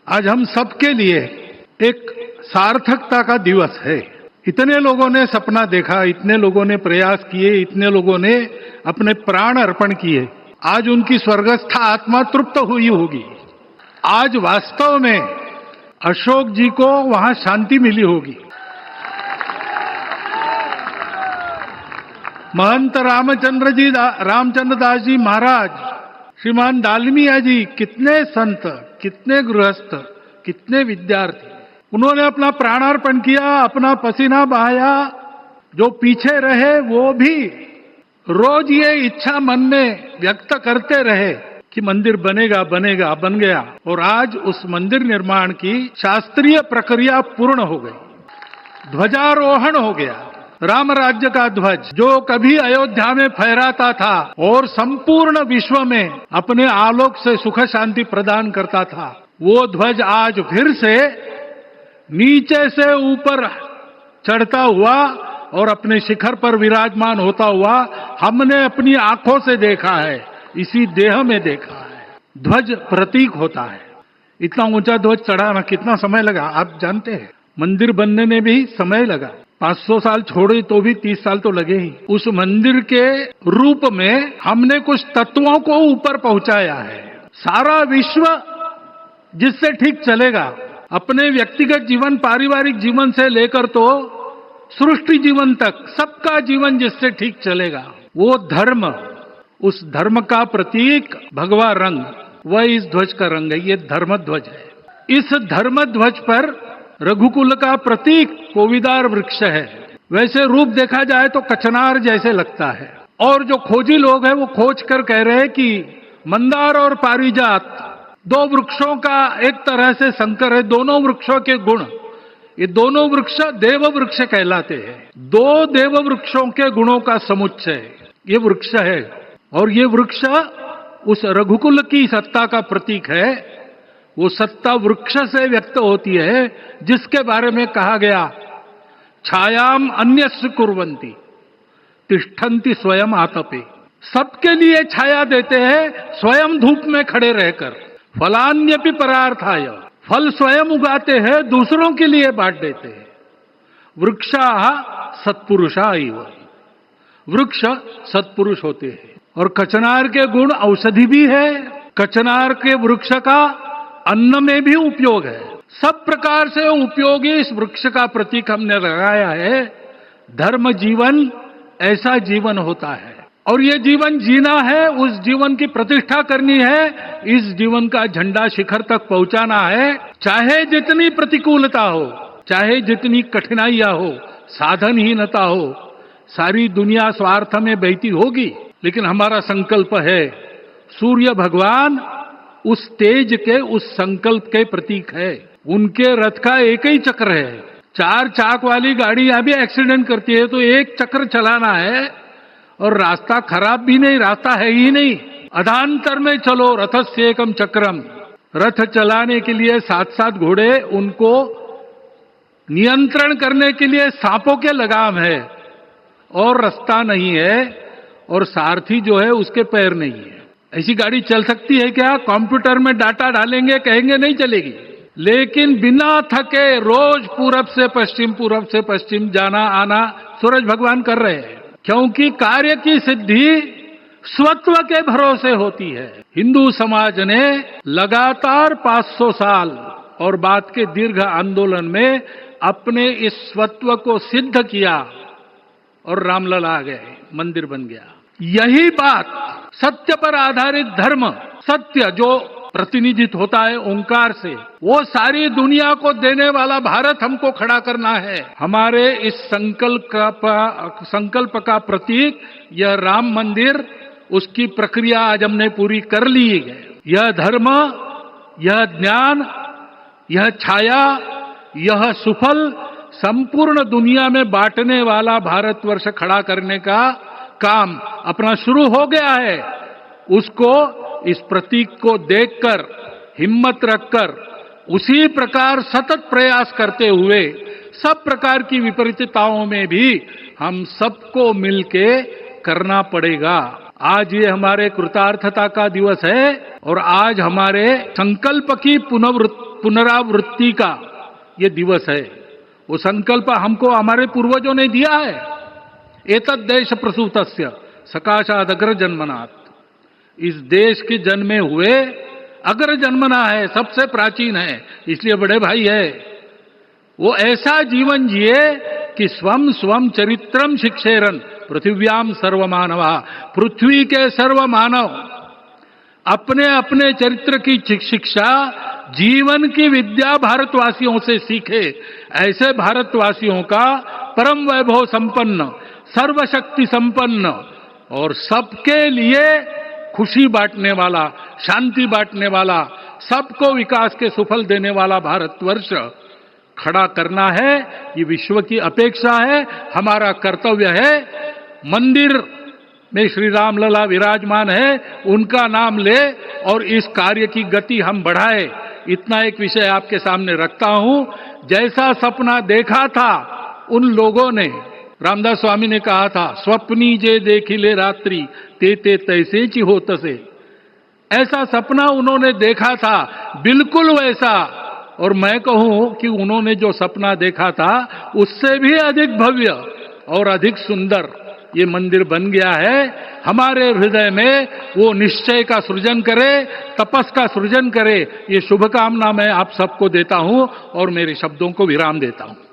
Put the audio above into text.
आज हम सबके लिए एक सार्थकता का दिवस है। इतने लोगों ने सपना देखा, इतने लोगों ने प्रयास किए, इतने लोगों ने अपने प्राण अर्पण किए। आज उनकी स्वर्गस्थ आत्मा तृप्त हुई होगी। आज वास्तव में अशोक जी को वहां शांति मिली होगी। महंत रामचंद्र दास जी महाराज, श्रीमान दालमिया जी, कितने संत, कितने गृहस्थ, कितने विद्यार्थी, उन्होंने अपना प्राणार्पण किया, अपना पसीना बहाया। जो पीछे रहे वो भी रोज ये इच्छा मन में व्यक्त करते रहे कि मंदिर बनेगा बनेगा, बन गया। और आज उस मंदिर निर्माण की शास्त्रीय प्रक्रिया पूर्ण हो गई, ध्वजारोहण हो गया। राम राज्य का ध्वज जो कभी अयोध्या में फहराता था और संपूर्ण विश्व में अपने आलोक से सुख शांति प्रदान करता था, वो ध्वज आज फिर से नीचे से ऊपर चढ़ता हुआ और अपने शिखर पर विराजमान होता हुआ हमने अपनी आंखों से देखा है, इसी देह में देखा है। ध्वज प्रतीक होता है। इतना ऊंचा ध्वज चढ़ाना कितना समय लगा आप जानते हैं? मंदिर बनने में भी समय लगा। 500 साल छोड़े तो भी 30 साल तो लगे ही। उस मंदिर के रूप में हमने कुछ तत्वों को ऊपर पहुंचाया है। सारा विश्व जिससे ठीक चलेगा, अपने व्यक्तिगत जीवन, पारिवारिक जीवन से लेकर तो सृष्टि जीवन तक सबका जीवन जिससे ठीक चलेगा, वो धर्म, उस धर्म का प्रतीक भगवा रंग, वह इस ध्वज का रंग है। ये धर्म ध्वज है। इस धर्म ध्वज पर रघुकुल का प्रतीक कोविदार वृक्ष है। वैसे रूप देखा जाए तो कचनार जैसे लगता है। और जो खोजी लोग हैं वो खोज कर कह रहे हैं कि मंदार और पारिजात दो वृक्षों का एक तरह से संकर है। दोनों वृक्षों के गुण, ये दोनों वृक्ष देव वृक्ष कहलाते हैं। दो देव वृक्षों के गुणों का समुच्चय ये वृक्ष है। और ये वृक्ष उस रघुकुल की सत्ता का प्रतीक है। वो सत्ता वृक्ष से व्यक्त होती है, जिसके बारे में कहा गया, छायाम अन्यस्य कुर्वन्ति तिष्ठन्ति स्वयं आतपे। सबके लिए छाया देते हैं, स्वयं धूप में खड़े रहकर। फलान्यपि परार्थाय, फल स्वयं उगाते हैं, दूसरों के लिए बांट देते हैं। वृक्षाः सत्पुरुषा इव, वृक्ष सत्पुरुष होते हैं। और कचनार के गुण औषधि भी है। कचनार के वृक्ष का अन्न में भी उपयोग है। सब प्रकार से उपयोगी इस वृक्ष का प्रतीक हमने लगाया है। धर्म जीवन ऐसा जीवन होता है और ये जीवन जीना है, उस जीवन की प्रतिष्ठा करनी है, इस जीवन का झंडा शिखर तक पहुंचाना है। चाहे जितनी प्रतिकूलता हो, चाहे जितनी कठिनाइयां हो, साधनहीनता हो, सारी दुनिया स्वार्थ में बहती होगी, लेकिन हमारा संकल्प है। सूर्य भगवान उस तेज के, उस संकल्प के प्रतीक है। उनके रथ का एक ही चक्र है। 4 चाक वाली गाड़ी यहां भी एक्सीडेंट करती है तो एक चक्र चलाना है। और रास्ता खराब भी नहीं, रास्ता है ही नहीं। अधांतर में चलो रथस्य एकम चक्रम। रथ चलाने के लिए 7-7 घोड़े, उनको नियंत्रण करने के लिए सांपों के लगाम है और रास्ता नहीं है, और सारथी जो है उसके पैर नहीं है। ऐसी गाड़ी चल सकती है क्या? कंप्यूटर में डाटा डालेंगे, कहेंगे नहीं चलेगी। लेकिन बिना थके रोज पूरब से पश्चिम, पूरब से पश्चिम जाना आना सूरज भगवान कर रहे हैं। क्योंकि कार्य की सिद्धि स्वत्व के भरोसे होती है। हिंदू समाज ने लगातार 500 साल और बाद के दीर्घ आंदोलन में अपने इस स्वत्व को सिद्ध किया और रामलला आ गए, मंदिर बन गया। यही बात सत्य पर आधारित धर्म, सत्य जो प्रतिनिधित्व होता है ओंकार से, वो सारी दुनिया को देने वाला भारत हमको खड़ा करना है। हमारे इस संकल्प का प्रतीक यह राम मंदिर, उसकी प्रक्रिया आज हमने पूरी कर ली है। यह धर्म, यह ज्ञान, यह छाया, यह सुफल संपूर्ण दुनिया में बांटने वाला भारतवर्ष खड़ा करने का काम अपना शुरू हो गया है। उसको, इस प्रतीक को देखकर, हिम्मत रखकर, उसी प्रकार सतत प्रयास करते हुए सब प्रकार की विपरीतताओं में भी हम सबको मिलके करना पड़ेगा। आज ये हमारे कृतार्थता का दिवस है और आज हमारे संकल्प की पुनरावृत्ति का ये दिवस है। वो संकल्प हमको हमारे पूर्वजों ने दिया है। एतद् देश प्रसूतस्य सकाशाद अग्र जन्मनात्। इस देश के जन्मे हुए अग्र जन्मना है, सबसे प्राचीन है, इसलिए बड़े भाई है। वो ऐसा जीवन जिए कि स्वम स्वम चरित्रम शिक्षेरन पृथिव्याम सर्व मानवा। पृथ्वी के सर्व मानव अपने अपने चरित्र की शिक्षा, जीवन की विद्या भारतवासियों से सीखे। ऐसे भारतवासियों का परम वैभव संपन्न, सर्वशक्ति संपन्न और सबके लिए खुशी बांटने वाला, शांति बांटने वाला, सबको विकास के सुफल देने वाला भारतवर्ष खड़ा करना है। ये विश्व की अपेक्षा है, हमारा कर्तव्य है। मंदिर में श्री राम लला विराजमान है, उनका नाम ले और इस कार्य की गति हम बढ़ाए। इतना एक विषय आपके सामने रखता हूं। जैसा सपना देखा था उन लोगों ने, रामदास स्वामी ने कहा था, स्वप्नी जे देखिले रात्रि ते ते तैसे ची हो तसे। ऐसा सपना उन्होंने देखा था, बिल्कुल वैसा। और मैं कहूं कि उन्होंने जो सपना देखा था उससे भी अधिक भव्य और अधिक सुंदर ये मंदिर बन गया है। हमारे हृदय में वो निश्चय का सृजन करे, तपस का सृजन करे। ये शुभकामना मैं आप सबको देता हूं और मेरे शब्दों को विराम देता हूं।